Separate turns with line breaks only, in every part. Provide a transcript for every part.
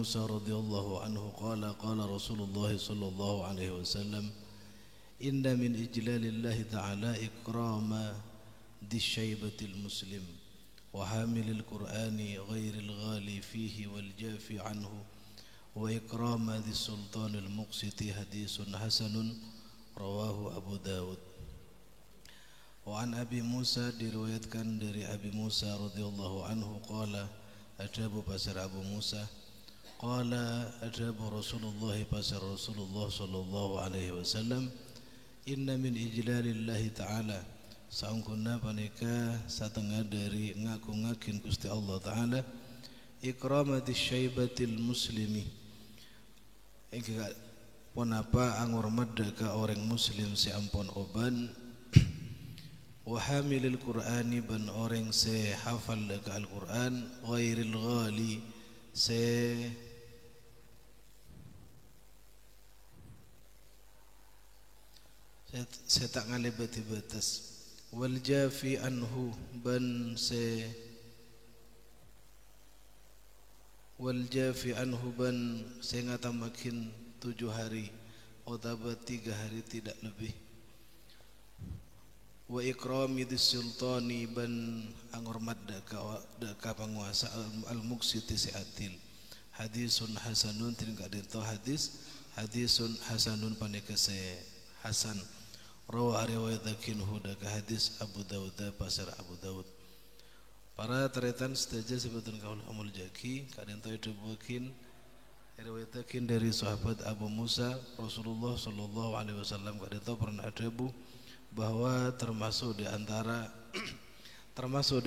موسى رضي الله عنه قال قال رسول الله صلى الله عليه وسلم إن من إجلال الله تعالى إكرام ذي الشيبة المسلم وحامل القرآن غير الغالي فيه والجافي عنه وإكرام ذي السلطان المقسط حديث حسن رواه أبو داود. وعن أبي موسى diriwayatkan dari Abi Musa radhiyallahu anhu qala ajabu pasar Abu Musa qala ajabu Rasulullah pasar Rasulullah sallallahu alaihi wasallam inna min ijlalillahi ta'ala saungkuna panika satengah dari ngaku-ngakin Gusti Allah taala ikramati syaibatil muslimi engka punapa angurmad ka orang muslim si ampun oban wa hamilil qur'ani ban orang se hafal ka al-Qur'an ghairil ghali se tak ngalibati batas wal jafi anhu ban se wal jafi anhu ban se ngatamakin 7 hari atau 3 hari tidak lebih wa ikrami dis sultani ban angormat ka penguasa al-muqsiti siatil hadisun hasanun tinggal dito hadisun hasanun panika se hasan rawa riwayatakin huda ka hadis Abu Dawud pasar Abu Dawud. Para teretan sedaja sebetulnya kaul amul jaki kadang itu bukin riwayatakin dari sahabat Abu Musa Rasulullah sallallahu alaihi wasallam kadang itu pernah adabu bahwa termasuk di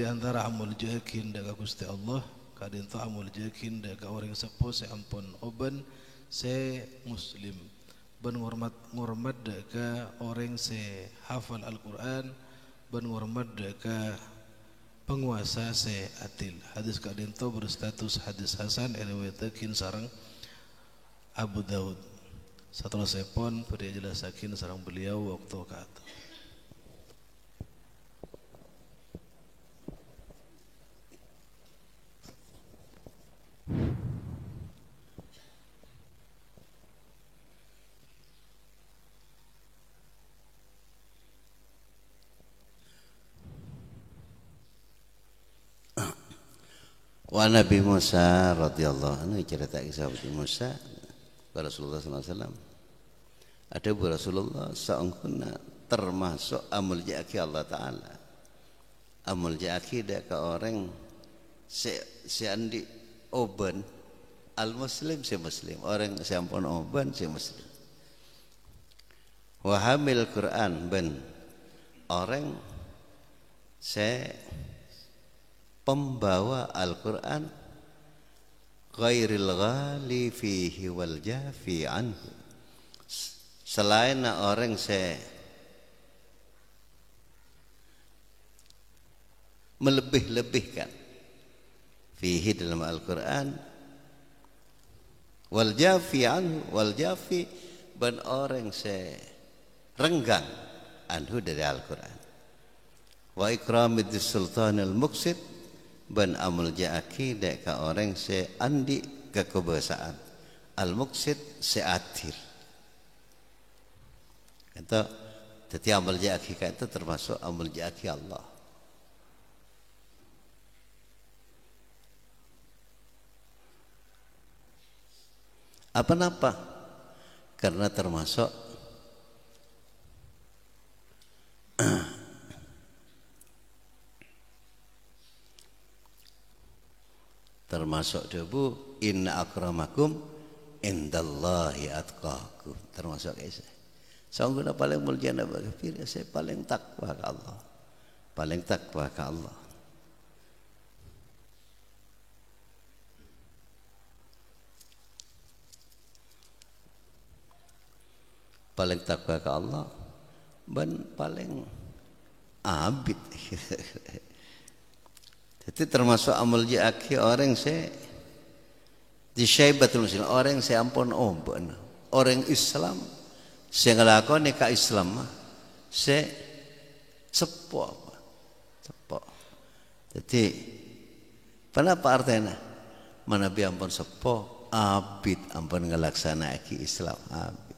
antara amul jakin daga Gusti Allah kadang itu amul jakin daga orang sepuh se ampun oban se muslim ban ngurmat daga orang se hafal Al-Qur'an ban ngurmat daga penguasa se atil. Hadis kadang itu berstatus hadis hasan riwayatakin sareng Abu Daud. Setelah sepon beri jelasakin sareng beliau waktu kata
wa Nabi Musa radhiyallahu anhu cerita kisah Nabi Musa kepada Rasulullah sallallahu alaihi wasallam ada Rasulullah saungkuna termasuk amul jaki Allah taala amul jaki dak ke orang si andi oban al muslim si muslim orang si ampun oban si muslim wa hamil Quran ben orang si pembawa Al-Quran ghairil ghali fihi wal jafi anhu selain orang se melebih-lebihkan fihi dalam Al-Quran wal jafi anhu wal jafi ban orang se renggang anhu dari Al-Quran wa ikramid sultan al-muqsid ban amul ja'aki dek ka orang se andi kekebesaan al-muqsid se atil itu jadi amul ja'aki itu termasuk amul ja'aki Allah apa-apa karena termasuk debu inna akramakum indallahi atqakum termasuk kisah saungguna paling mulia nabi kafir saya paling takwa ke Allah paling takwa ke Allah paling takwa ke Allah dan paling abid jadi termasuk amal jaki orang se di syaibatul muslim orang se ampun oban orang Islam se ngelakoni ka Islam se sepo apa sepo jadi kenapa artinya mana bi ampun sepo abid ampun ngelaksanake Islam abid.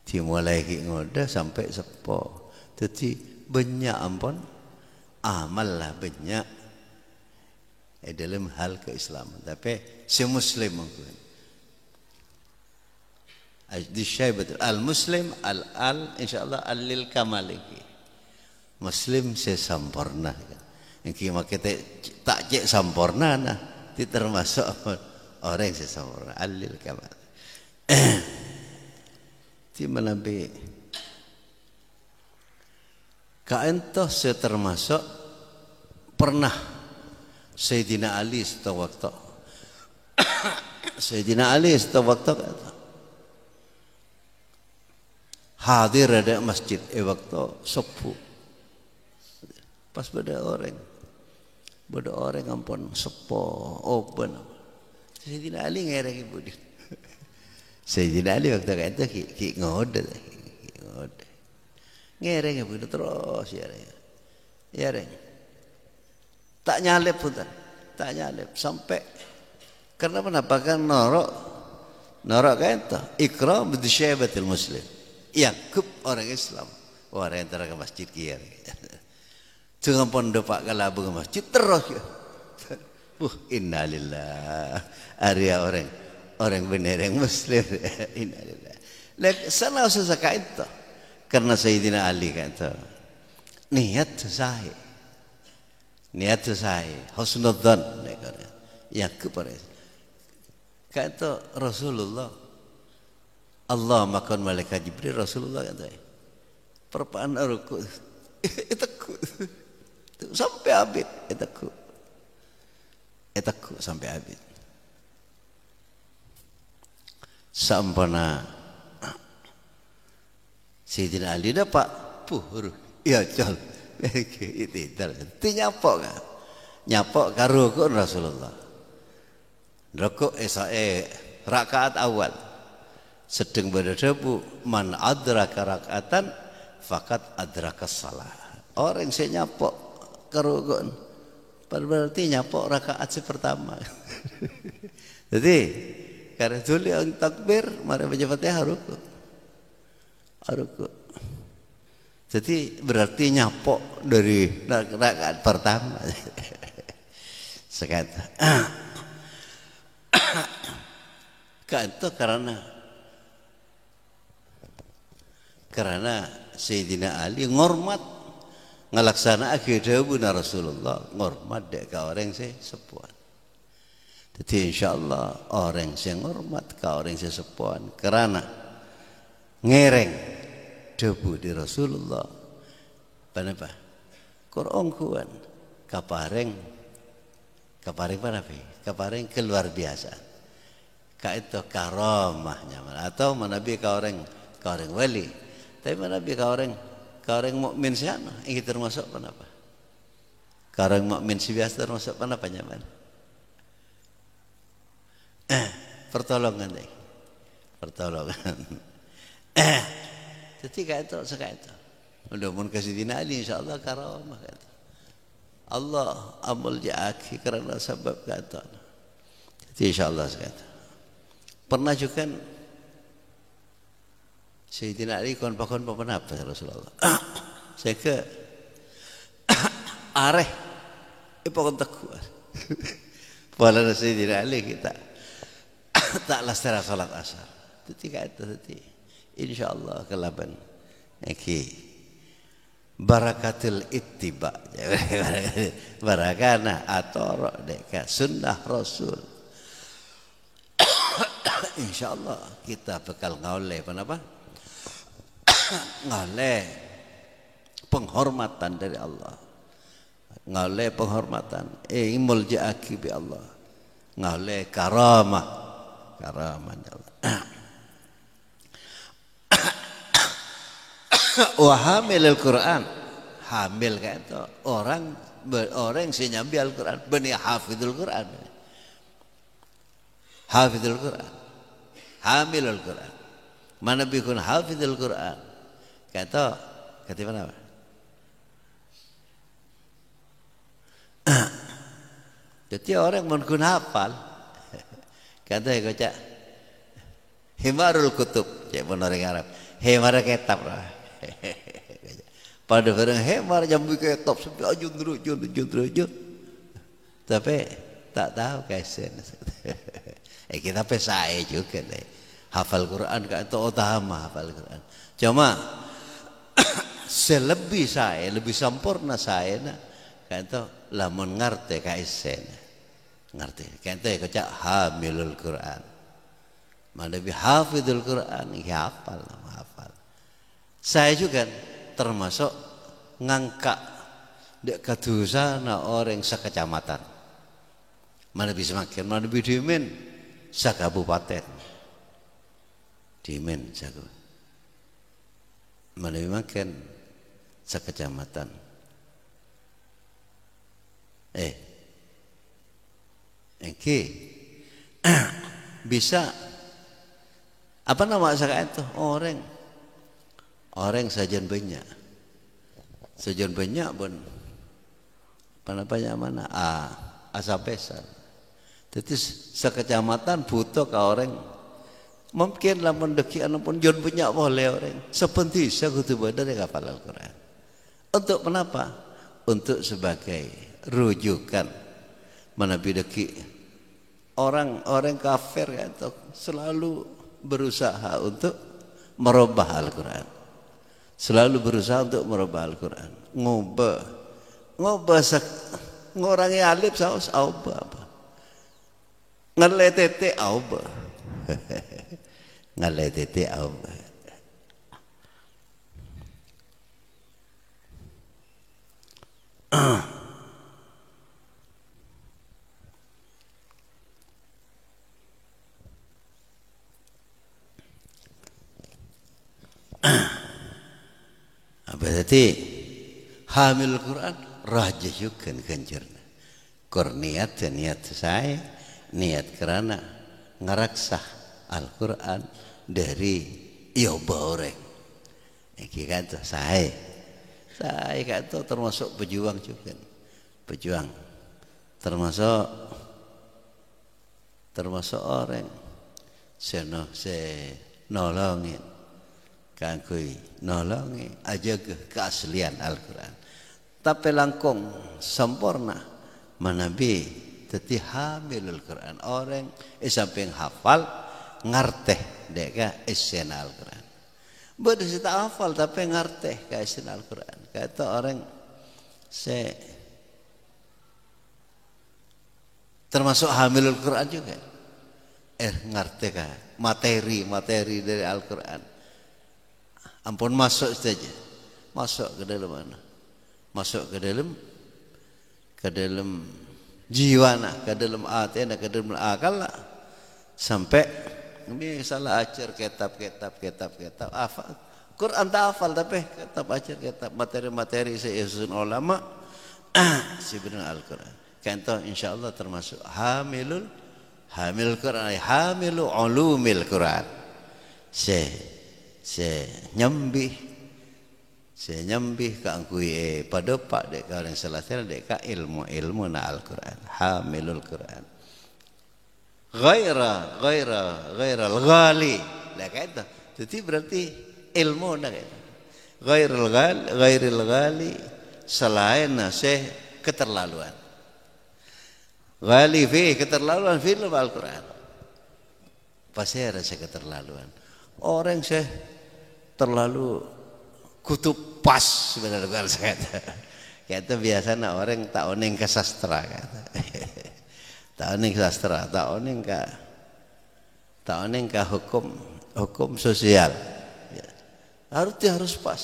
Dimulai ki ngoda sampai sepo. Jadi banyak ampun amal lah banyak dalam hal keislaman. Tapi si Muslim mungkin. Di syaibatul al-Muslim al insyaallah al-lil kamaliki. Muslim sesempurna. Yang kita tak cek sempurna nah, itu termasuk orang yang sesempurna alil kamal. Di mana be kaentoh termasuk pernah Sayyidina Ali waktu Sayyidina Ali waktu hadir ada masjid waktu subuh pas pada orang ampun sepo open Sayyidina Ali ngereng ibu dia Sayyidina Ali waktu itu ki ngode ngereng ibu dia terus ya reng tak nyalip pun tak nyalip sampai karena kenapa kan norok kan itu ikram bi syaibatil muslim yakub orang Islam orang yang terang ke masjid kia jangan pondok pak kalabu ke masjid terus ya. Innalillah. Area orang benar yang Muslim. Innalillah. Lek sana usah itu. Karena Sayyidina Ali kan itu. Niat sahih. Niat sahih. Husnudzan. Ya kepada. Kan itu Rasulullah. Allah makan malaikat Jibril Rasulullah kan itu. Perpaan ruku. Itu sampai abid etaku sampai abid sampana Sayyidina Ali dapat puhur ya jol itu nyapok kan nyapok karo Rasulullah rokok rakaat awal sedang berdebu man adraka rakaatan fakat adraka salah orang saya nyapok karugon berarti nyapok rakaat pertama. Jadi karena dulu yang takbir mari baca Fatihah ruku. Jadi berarti nyapok dari rakaat pertama. Sekat. Itu karena Sayyidina Ali ngormat ngalaksana akhirnya Rasulullah ngormat dek ka orang saya sepuan. Jadi insyaallah orang saya ngormat ka orang saya sepuan karena ngereng debu di Rasulullah. Kenapa? Qur'an kuan kapareng kapareng keluar biasa. Ka itu karamahnya atau manabi ka orang wali. Tapi manabi ka orang mukmin siapa? Ini termasuk apa? Orang mukmin si biasa termasuk apa nyaman? Pertolongan deh, pertolongan. Jadi itu. Mudah-mudahan kasih dina Ali insyaallah karamah kan. Allah amal jaaki karena sebab kata. Jadi insyaallah sekata. Pernah juga Sayyidina Ali kon apa Rasulullah. Saya ke areh ipakon teku. Pala Sayyidina Ali kita taklah secara salat asar. Ketika itu tadi insyaallah kelaban iki barakatul ittiba. Barakana atoro deka sunnah Rasul. Insyaallah kita bakal ngaule apa? Ngale penghormatan dari Allah, ngale penghormatan muljaaki bi Allah, ngale karamah Allah. Wa hamilul Quran, hamil kayak itu orang yang nyambi Al-Quran, bani hafidul Quran, hamilul Quran, mana bikun hafidul Quran. Kata mana? Jadi orang mungkin hafal, Kata kocak himarul kutub cek orang Arab. Himar kitab lah. Pada barang himar jambu kitab sampai ajun. Tapi tak tahu kesen. Kita pesai juga deh. Hafal Quran kan itu utama hafal Quran. Cuma selebih saya, lebih sempurna saya nah kan itu lamun ngerti kesen. Ngerti. Kan itu kocak hamilul Quran. Mana bi hafidul Quran, ya hafal. Saya juga termasuk ngangkat dek kadusana orang sekecamatan. Mana bisa makin, mana bi dimen sakabupaten. Dimen jago. Mana bi makin sekecamatan. Engke bisa apa nama saya itu orang sajian banyak pun apa mana asapesan. Jadi sekecamatan butuh ke orang mungkin lah mendeki pun jon banyak boleh orang seperti saya kutu dari hafal Al-Quran. Untuk kenapa? Untuk sebagai rujukan mana bideki orang kafir itu selalu berusaha untuk merubah Al-Quran. Selalu berusaha untuk merubah Al-Quran. Ngubah ngorangi alif saus apa. Ngaletete apa. Ngaletete apa. Berarti hamil Quran raja juga ganjarnya. Niat saya niat karena ngaraksah Al-Quran dari yoba orang. Iki kan saya kan termasuk pejuang juga. Pejuang termasuk orang nolongin kangkui nolongi aja keaslian Al-Quran. Tapi langkung sempurna manabi teti hamilul Quran orang samping hafal ngarteh deka isen Al-Quran. Bodoh tak hafal tapi ngarteh ka isen Al-Quran. Kata orang termasuk hamilul Quran juga. Ngarteh ka materi dari Al-Quran. Ampun masuk saja. Masuk ke dalam mana? Masuk ke dalam jiwa nak, ke dalam hati nak, ke dalam akal lah. Sampai ini salah ajar kitab hafal. Quran tak hafal tapi kitab ajar kitab materi-materi seusun ulama sebenarnya Al-Quran. Kan insyaallah termasuk hamil Quran, hamilu ulumil Quran. Saya nyambih kangkui pada pak dek orang selatan dek ka ilmu na Al-Quran hamilul Quran ghaira al-ghali lah kata jadi berarti ilmu na kata ghairil ghali selain nase keterlaluan ghali fi keterlaluan film Al-Quran pasti ada keterlaluan orang terlalu kutub pas sebenarnya kalau saya kata biasa nak orang tak oning ke sastra kata tak oning sastra tak oning ke hukum sosial ya. harus pas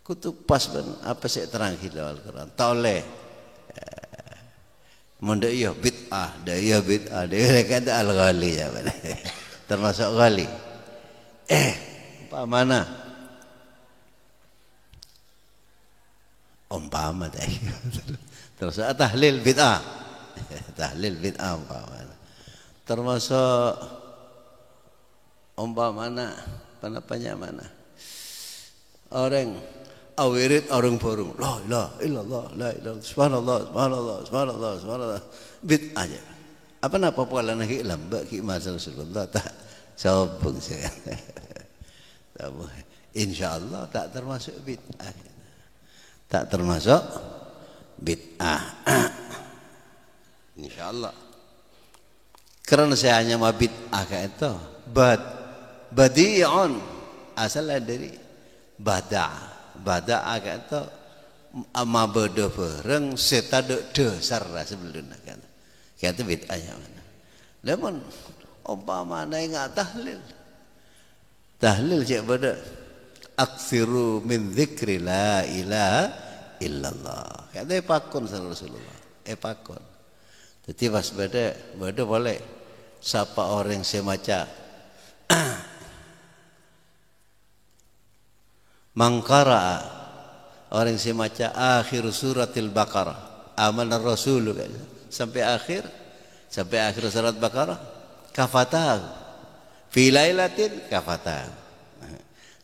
kutub pas ben apa sih terang kita Al-Quran tak oleh munda iya bid'ah dia kata al-ghali ya termasuk ghali mana umpama terus tahlil bid'ah umpama termasuk umpama penapanya mana orang awirid orang forum la ilaha illallah la ilaha subhanallah bid'ah aja Apa nak pola nak lambat ki masa Rasulullah tak sombong saya. Insyaallah tak termasuk bid'ah. Tak termasuk bid'ah. Insyaallah. Karena saya hanya mau bid'ah kayak itu. Badi'un asalnya dari bada' kayak itu ama beda bareng setaduk dasar sebelumnya kan. Kayak itu bid'ahnya mana. Namun umpama enggak tahlil cek pada aksiru min dzikri la ilaha illallah. Kayak itu pakon sama Rasulullah. Pakon. Jadi pas beda boleh siapa orang semacam mangkara orang semacam akhir suratil Baqarah amanah Rasul sampai akhir surat Baqarah kafatahu fi lailatin kafatahu.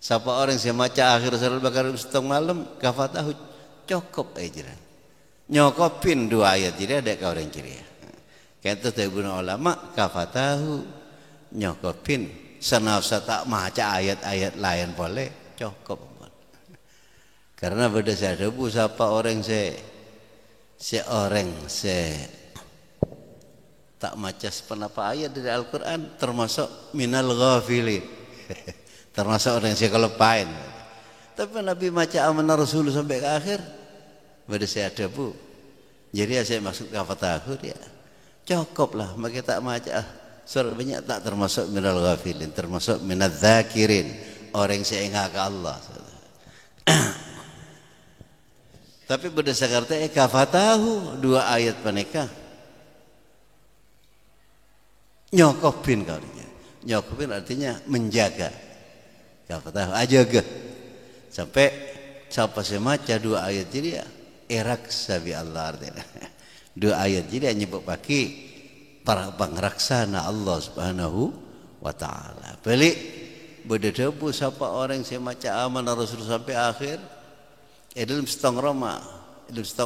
Siapa orang semacam akhir surat Baqarah setengah malam kafatahu cukup aja. Nyokopin 2 ayat jadi ada kau orang ceria. Kata Ibnu ulama kafatahu nyokopin senafsa tak maca ayat-ayat lain boleh cukup. Karena pada saya debu siapa orang tak maca sepenapa ayat dari Al-Quran termasuk minal ghafilin. Termasuk orang yang kelepain. Tapi Nabi maca amanah Rasul sampai ke akhir pada saya debu. Jadi saya maksud kafatahu dia cukup lah. Maka tak maca surat banyak tak termasuk minal ghafilin, termasuk minal dzakirin, orang yang ingat ke Allah. Tapi berdasarkan kafatahu 2 ayat paneka nyokopin kau dia. Nyokopin artinya menjaga. Kafatahu ajaga. Sampai siapa semaca 2 ayat jadi ya iraksa bi Allah artinya. 2 ayat jadi nyebut paki para pangeraksana Allah Subhanahu wa taala. Balik berdebu siapa orang semaca amanah Rasul sampai akhir dalam setengah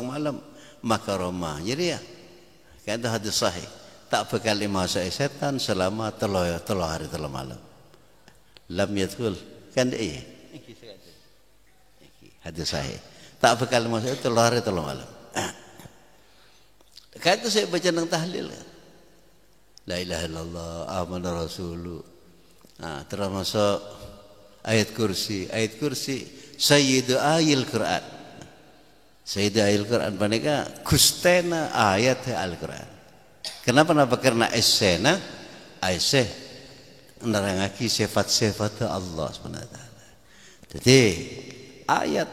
malam maka Roma. Jadi ya kata hadis sahih tak bakal masuk setan selama telur hari telur malam. Lam yadkhul kan dia. Hadis sahih tak bakal masuk telur hari telur malam. Kata saya baca nang tahlil. La ilaha illallah amanah Rasul. Termasuk ayat kursi Sayyidu ayil Quran. Sayyidu ayil Quran paneka kustena ayat Al-Quran. Kenapa? Karena esena aisyah nerangaki sifat-sifat Allah SWT. Jadi ayat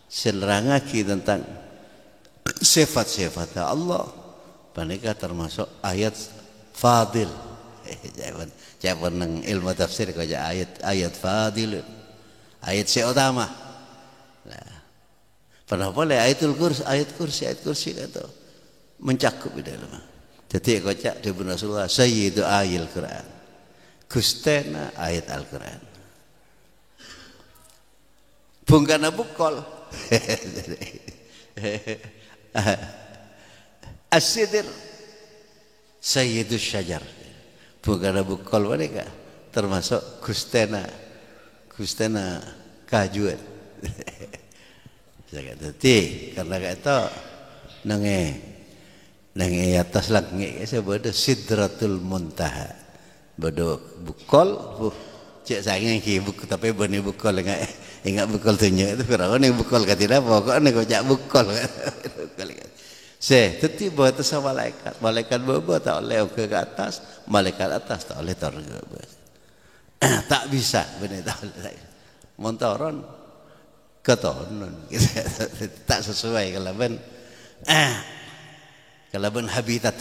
senerangaki tentang sifat-sifat Allah paneka termasuk ayat fadil. Jangan nang ilmu tafsir kau ayat fadil. Ayat utama. Nah, pernah boleh ayat kursi kata mencakup di dalam. Jadi kocak di Rasulullah Sayyidu ayil Quran. Kustena ayat Al-Quran. Bungkana bukol. As-sidr Sayyidu syajar. Bungkana bukol mereka termasuk kustena kajuan. Saya kata karena kata nange atas langit saya berada sidratul muntaha. Berada bukol cek sayang ki bukol tapi bani bukol ingat bukol tunjuk itu kerana ni bukol kata apa kok ni kau cak bukol. Saya tiba atas malaikat bawa tak oleh ke atas, malaikat atas tak oleh turun ke bawah. Tak bisa benar tak montoron ketonun tak sesuai kalaban habitat